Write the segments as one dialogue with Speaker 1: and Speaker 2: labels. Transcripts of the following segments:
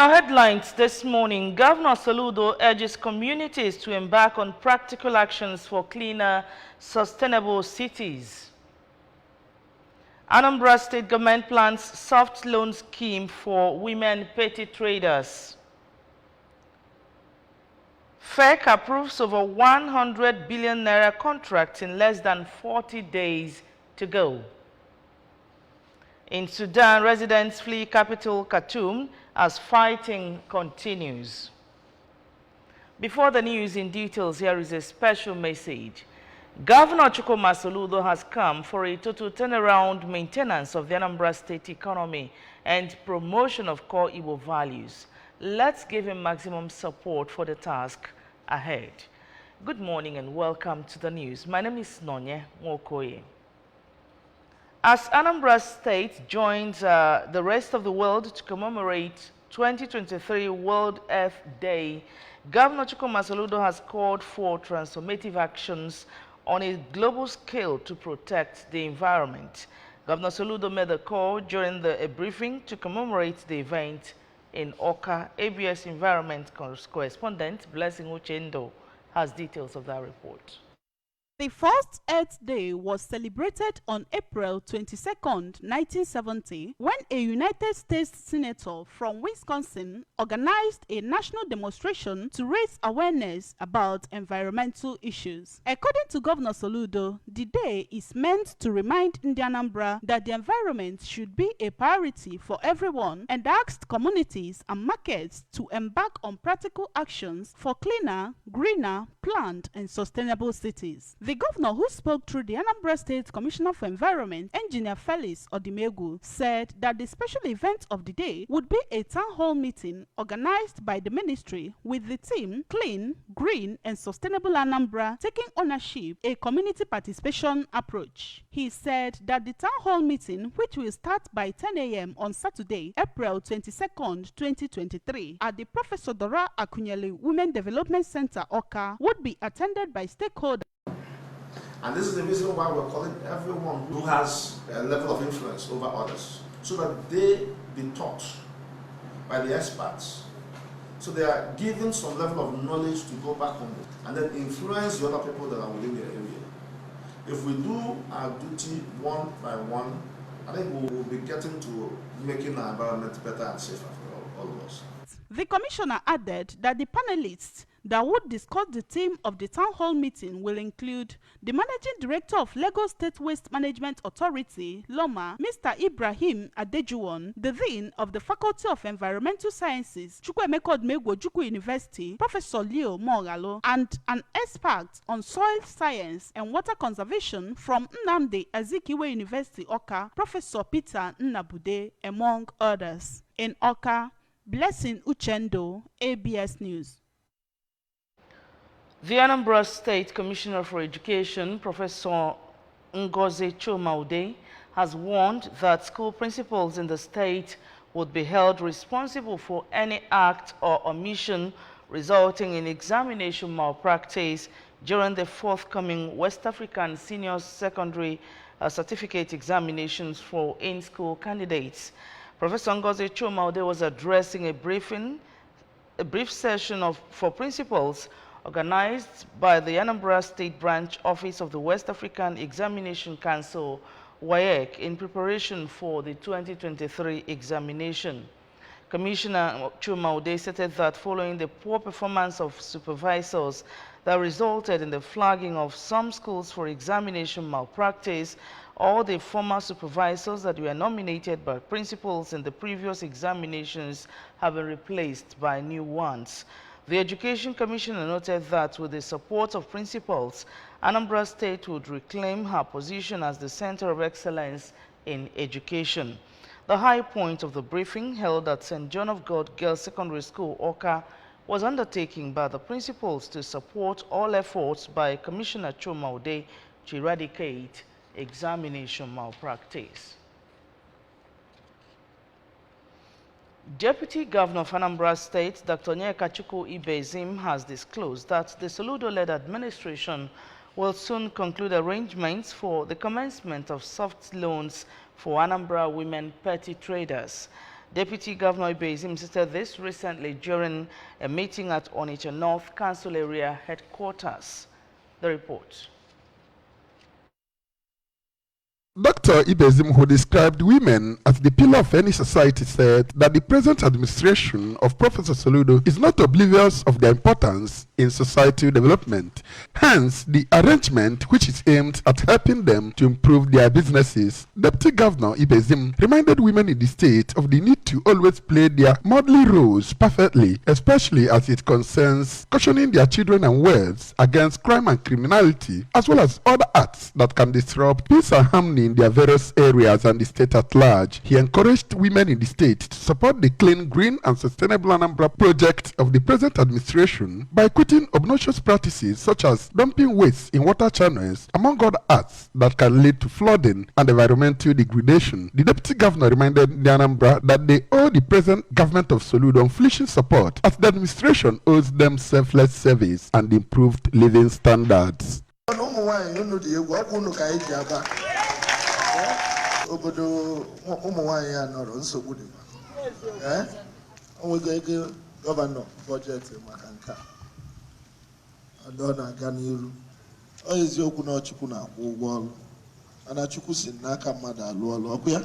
Speaker 1: Our headlines this morning: Governor Soludo urges communities to embark on practical actions for cleaner, sustainable cities. Anambra State government plans soft loan scheme for women petty traders. FEC approves over 100 billion naira contract in less than 40 days to go. In Sudan, residents flee capital Khartoum as fighting continues. Before the news in details, here is a special message. Governor Chukwuma Soludo has come for a total turnaround maintenance of the Anambra State economy and promotion of core Igbo values. Let's give him maximum support for the task ahead. Good morning and welcome to the news. My name is Nonye Nwokoye. As Anambra State joins the rest of the world to commemorate 2023 World Earth Day, Governor Chukwuma Soludo has called for transformative actions on a global scale to protect the environment. Governor Soludo made the call during a briefing to commemorate the event in Awka. ABS Environment correspondent Blessing Uchendo has details of that report.
Speaker 2: The first Earth Day was celebrated on April 22, 1970, when a United States senator from Wisconsin organized a national demonstration to raise awareness about environmental issues. According to Governor Soludo, the day is meant to remind Anambra that the environment should be a priority for everyone and asked communities and markets to embark on practical actions for cleaner, greener, planned, and sustainable cities. The governor, who spoke through the Anambra State Commissioner for Environment, Engineer Felix Odimegu, said that the special event of the day would be a town hall meeting organized by the ministry with the theme Clean, Green, and Sustainable Anambra, taking ownership, a community participation approach. He said that the town hall meeting, which will start by 10 a.m. on Saturday, April 22nd, 2023, at the Professor Dora Akunyele Women Development Center, Awka, would be attended by stakeholders.
Speaker 3: And this is the reason why we're calling everyone who has a level of influence over others, so that they be taught by the experts. So they are given some level of knowledge to go back home and then influence the other people that are within the area. If we do our duty one by one, I think we will be getting to making our environment better and safer for all of us.
Speaker 2: The commissioner added that the panelists that would discuss the theme of the town hall meeting will include the Managing Director of Lagos State Waste Management Authority, LOMA, Mr. Ibrahim Adejuwon, the Dean of the Faculty of Environmental Sciences, Chukwuemeka Odumegwu Ojukwu University, Professor Leo Mogalo, and an expert on soil science and water conservation from Nnamdi Azikiwe University, Awka, Professor Peter Nnabude, among others. In Awka, Blessing Uchendo, ABS News.
Speaker 1: The Anambra State Commissioner for Education, Professor Ngozi Chomaude, has warned that school principals in the state would be held responsible for any act or omission resulting in examination malpractice during the forthcoming West African Senior Secondary Certificate examinations for in-school candidates. Professor Ngozi Chomaude was addressing a brief session for principals organized by the Anambra State Branch Office of the West African Examination Council, WAEC, in preparation for the 2023 examination. Commissioner Chomaude stated that following the poor performance of supervisors that resulted in the flagging of some schools for examination malpractice, all the former supervisors that were nominated by principals in the previous examinations have been replaced by new ones. The Education Commissioner noted that with the support of principals, Anambra State would reclaim her position as the center of excellence in education. The high point of the briefing, held at St. John of God Girls Secondary School, Awka, was undertaken by the principals to support all efforts by Commissioner Chomaude to eradicate examination malpractice. Deputy Governor of Anambra State, Dr. Onyeka Chukwu Ibezim, has disclosed that the Soludo-led administration will soon conclude arrangements for the commencement of soft loans for Anambra women petty traders. Deputy Governor Ibezim stated this recently during a meeting at Onitsha North Council Area Headquarters. The report.
Speaker 4: Dr. Ibezim, who described women as the pillar of any society, said that the present administration of Professor Soludo is not oblivious of their importance in societal development. Hence, the arrangement which is aimed at helping them to improve their businesses. Deputy Governor Ibezim reminded women in the state of the need to always play their motherly roles perfectly, especially as it concerns cautioning their children and wives against crime and criminality, as well as other acts that can disrupt peace and harmony in their various areas and the state at large. He encouraged women in the state to support the clean, green and sustainable Anambra project of the present administration by quitting obnoxious practices such as dumping waste in water channels, among other acts that can lead to flooding and environmental degradation. The deputy governor reminded the Anambra that they owe the present government of Soludo unflinching support as the administration owes them selfless service and improved living standards.
Speaker 5: Obodo ụmụnwaanyị a nọrọ nsogbu dị onwego ego gọvanọ bọjetị maka nke a ọ na-aga n'iru ọ eziokwu na Chukwu na-akwụ ụgwọ ọrụ mana Chukwu si n'aka mmadụ alụ ọrụ ọkụ ya.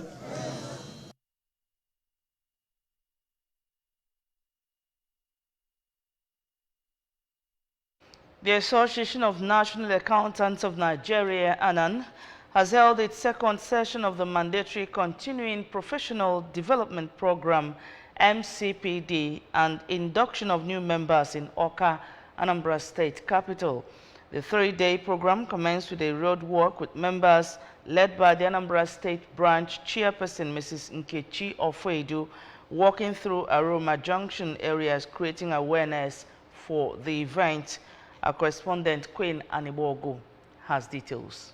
Speaker 1: The Association of National Accountants of Nigeria, ANAN, has held its second session of the Mandatory Continuing Professional Development Program, MCPD, and induction of new members in Awka, Anambra State capital. The three-day program commenced with a road walk with members led by the Anambra State Branch Chairperson, Mrs. Nkechi Ofedu, walking through Aroma Junction areas, creating awareness for the event. Our correspondent, Queen Anibogo, has details.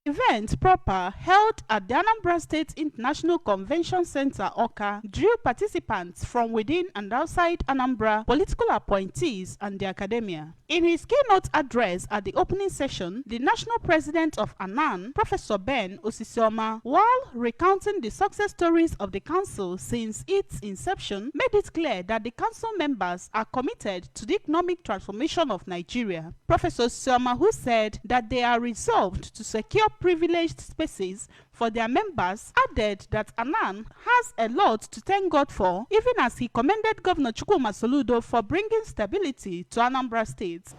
Speaker 2: Event proper held at the Anambra State International Convention Center, Awka, drew participants from within and outside Anambra, political appointees and the academia. In his keynote address at the opening session, the national president of ANAN, Professor Ben Osisioma, while recounting the success stories of the council since its inception, made it clear that the council members are committed to the economic transformation of Nigeria. Professor Osisioma, who said that they are resolved to secure privileged spaces for their members, added that ANAN has a lot to thank God for, even as he commended Governor Chukwuma Soludo for bringing stability to Anambra State.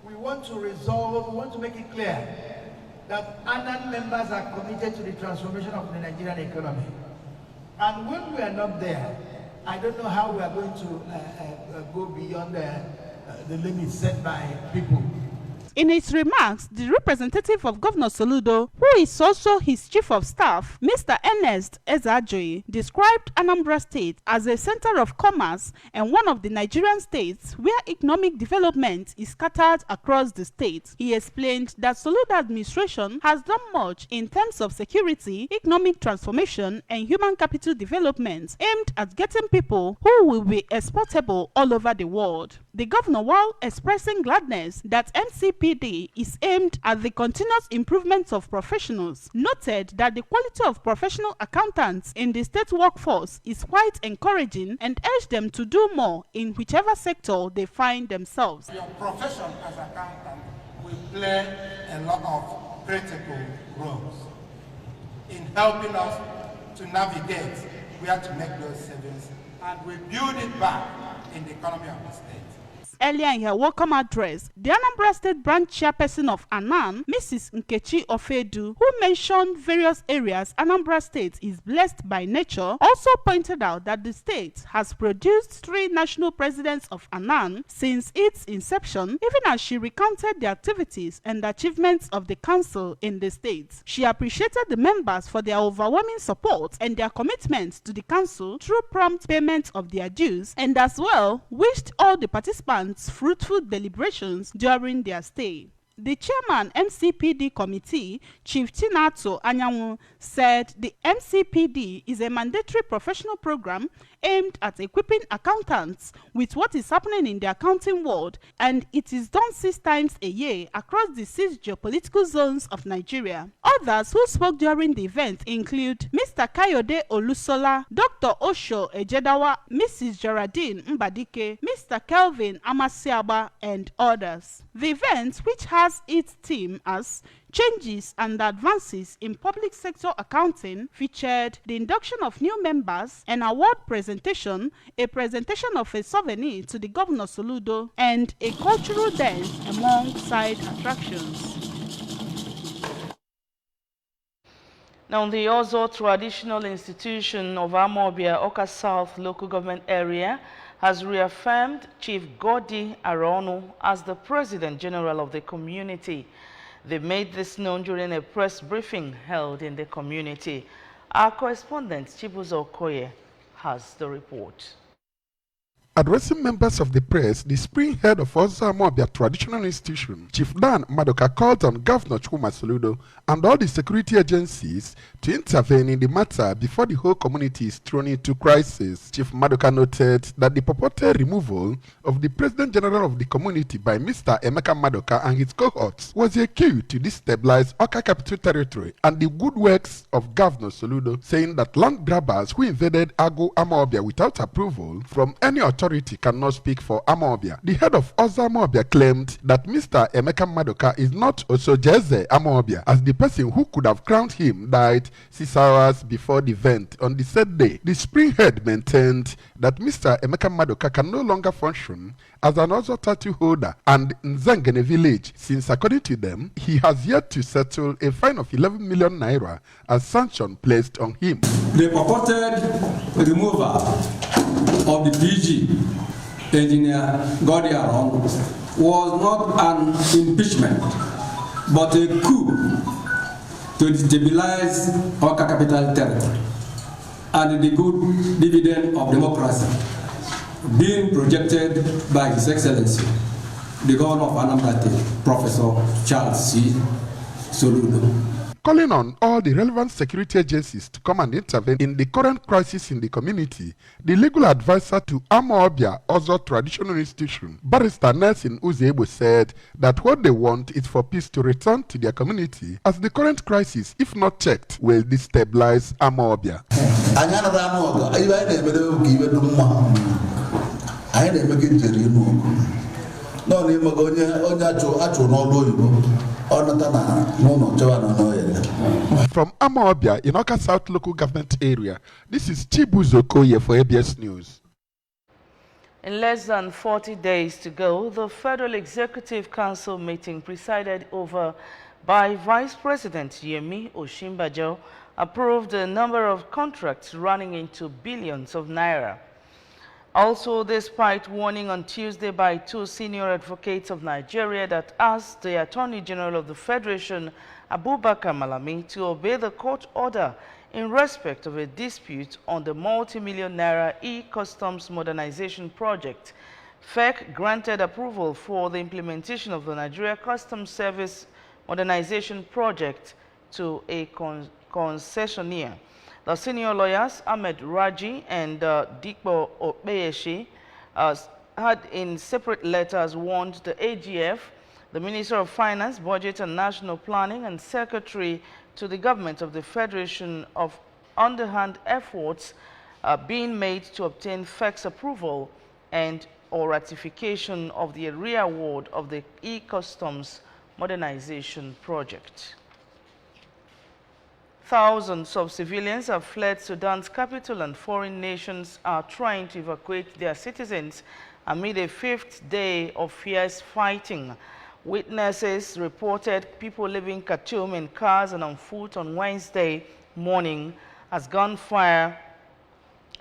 Speaker 6: We want to resolve, we want to make it clear that ANAN members are committed to the transformation of the Nigerian economy. And when we are not there, I don't know how we are going to go beyond the limits set by people.
Speaker 2: In his remarks, the representative of Governor Soludo, who is also his chief of staff, Mr. Ernest Ezeajoyi, described Anambra State as a center of commerce and one of the Nigerian states where economic development is scattered across the state. He explained that Soludo administration has done much in terms of security, economic transformation, and human capital development aimed at getting people who will be exportable all over the world. The governor, while expressing gladness that MCPD is aimed at the continuous improvement of professionals, noted that the quality of professional accountants in the state workforce is quite encouraging and urged them to do more in whichever sector they find themselves.
Speaker 6: Your profession as accountant will play a lot of critical roles in helping us to navigate where to make those savings, and we build it back in the economy of the state.
Speaker 2: Earlier in her welcome address, the Anambra State Branch Chairperson of ANAN, Mrs. Nkechi Ofedu, who mentioned various areas Anambra State is blessed by nature, also pointed out that the state has produced 3 national presidents of ANAN since its inception, even as she recounted the activities and achievements of the council in the state. She appreciated the members for their overwhelming support and their commitment to the council through prompt payment of their dues, and as well wished all the participants fruitful deliberations during their stay. The chairman MCPD committee, Chief Tinato Anyanwu, said the MCPD is a mandatory professional program aimed at equipping accountants with what is happening in the accounting world, and it is done 6 times a year across the 6 geopolitical zones of Nigeria. Others who spoke during the event include Mr. Kayode Olusola, Dr. Osho Ejedawa, Mrs. Geraldine Mbadike, Mr. Kelvin Amasiaba, and others. The event, which has its theme as Changes and Advances in Public Sector Accounting, featured the induction of new members, an award presentation, a presentation of a souvenir to the Governor Soludo, and a cultural dance among side attractions.
Speaker 1: Now, the Ozo Traditional Institution of Amobia, Oka South Local Government Area, has reaffirmed Chief Godi Aronu as the President General of the community. They made this known during a press briefing held in the community. Our correspondent, Chibuzo Okoye, has the report.
Speaker 4: Addressing members of the press, the spring head of Ozo Amobia Traditional Institution, Chief Dan Madoka, called on Governor Chuma Soludo and all the security agencies to intervene in the matter before the whole community is thrown into crisis. Chief Madoka noted that the purported removal of the President General of the community by Mr. Emeka Madoka and his cohorts was a cue to destabilize Oka Capital Territory and the good works of Governor Soludo, saying that land grabbers who invaded Agu Amobia without approval from any authority cannot speak for Amobia. The head of Ozo Amobia claimed that Mr. Emeka Madoka is not Osojeze Amobia, as the person who could have crowned him died 6 hours before the event on the said day. The spring head maintained that Mr. Emeka Madoka can no longer function as an Ozo tattoo holder and Nzangene village, since according to them, he has yet to settle a fine of 11 million naira as sanction placed on him.
Speaker 7: The purported removal of the PG, Engineer Godi Aronu, was not an impeachment, but a coup to destabilize our capital territory and the good dividend of democracy being projected by His Excellency, the Governor of Anambra State, Professor Charles C. Soludo.
Speaker 4: Calling on all the relevant security agencies to come and intervene in the current crisis in the community, the legal advisor to Amobia Ozo Traditional Institution, Barrister Nelson Uzeebo, said that what they want is for peace to return to their community, as the current crisis, if not checked, will destabilize Amobia. From Amobia in Oka South Local Government Area, this is Chibuzo Okoye for ABS News.
Speaker 1: In less than 40 days to go, the Federal Executive Council meeting presided over by Vice President Yemi Osinbajo approved a number of contracts running into billions of naira. Also, despite warning on Tuesday by 2 senior advocates of Nigeria that asked the Attorney General of the Federation, Abubakar Malami, to obey the court order in respect of a dispute on the multi-million naira e-customs modernization project, FEC granted approval for the implementation of the Nigeria Customs Service Modernization Project to a concessionaire. The senior lawyers, Ahmed Raji and Dikbo Obeyeshi, had in separate letters warned the AGF, the Minister of Finance, Budget and National Planning, and Secretary to the Government of the Federation of underhand efforts being made to obtain FEC's approval and or ratification of the re-award of the e-customs modernization project. Thousands of civilians have fled Sudan's capital, and foreign nations are trying to evacuate their citizens amid a 5th day of fierce fighting. Witnesses reported people leaving Khartoum in cars and on foot on Wednesday morning as gunfire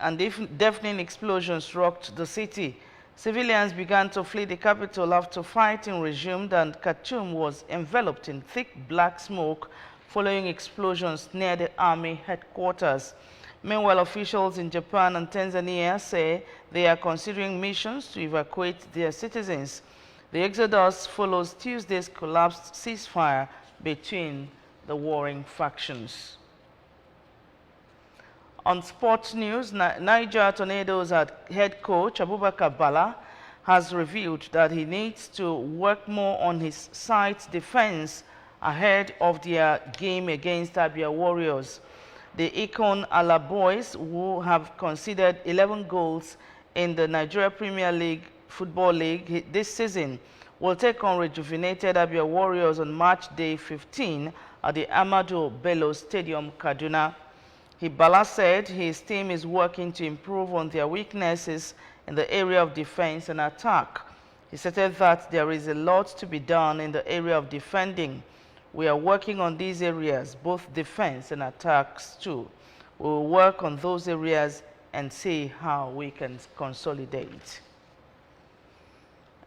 Speaker 1: and deafening explosions rocked the city. Civilians began to flee the capital after fighting resumed, and Khartoum was enveloped in thick black smoke following explosions near the army headquarters. Meanwhile, officials in Japan and Tanzania say they are considering missions to evacuate their citizens. The exodus follows Tuesday's collapsed ceasefire between the warring factions. On sports news, Niger Tornadoes head coach Abubakar Bala has revealed that he needs to work more on his side's defense ahead of their game against Abia Warriors. The Ikon Ala boys, who have conceded 11 goals in the Nigeria Premier League Football League this season, will take on rejuvenated Abia Warriors on March Day 15 at the Amadou Bello Stadium, Kaduna. Bala said his team is working to improve on their weaknesses in the area of defense and attack. He stated that there is a lot to be done in the area of defending. We are working on these areas, both defense and attacks too. We will work on those areas and see how we can consolidate.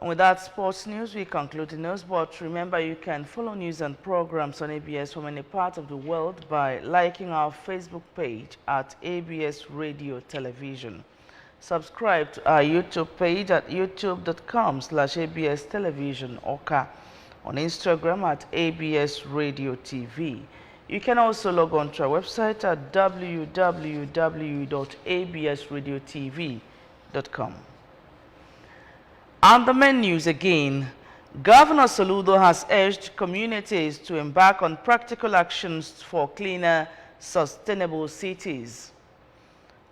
Speaker 1: And with that sports news, we conclude the news. But remember, you can follow news and programs on ABS from any part of the world by liking our Facebook page at ABS Radio Television. Subscribe to our YouTube page at youtube.com/ABS Television Oka. On Instagram at ABS Radio TV. You can also log on to our website at www.absradiotv.com. And the main news again. Governor Soludo has urged communities to embark on practical actions for cleaner, sustainable cities.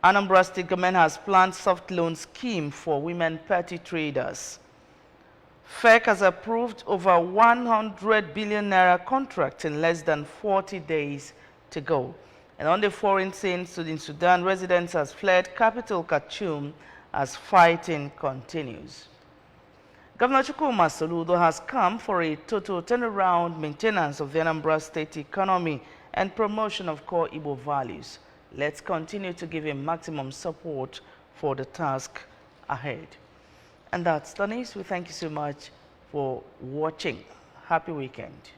Speaker 1: Anambra State government has planned soft loan scheme for women petty traders. FEC has approved over 100 billion naira contract in less than 40 days to go. And on the foreign scene, in Sudan, residents has fled capital Khartoum as fighting continues. Governor Chukwuma Soludo has come for a total turnaround maintenance of the Anambra State economy and promotion of core Igbo values. Let's continue to give him maximum support for the task ahead. And that's the news. We thank you so much for watching. Happy weekend.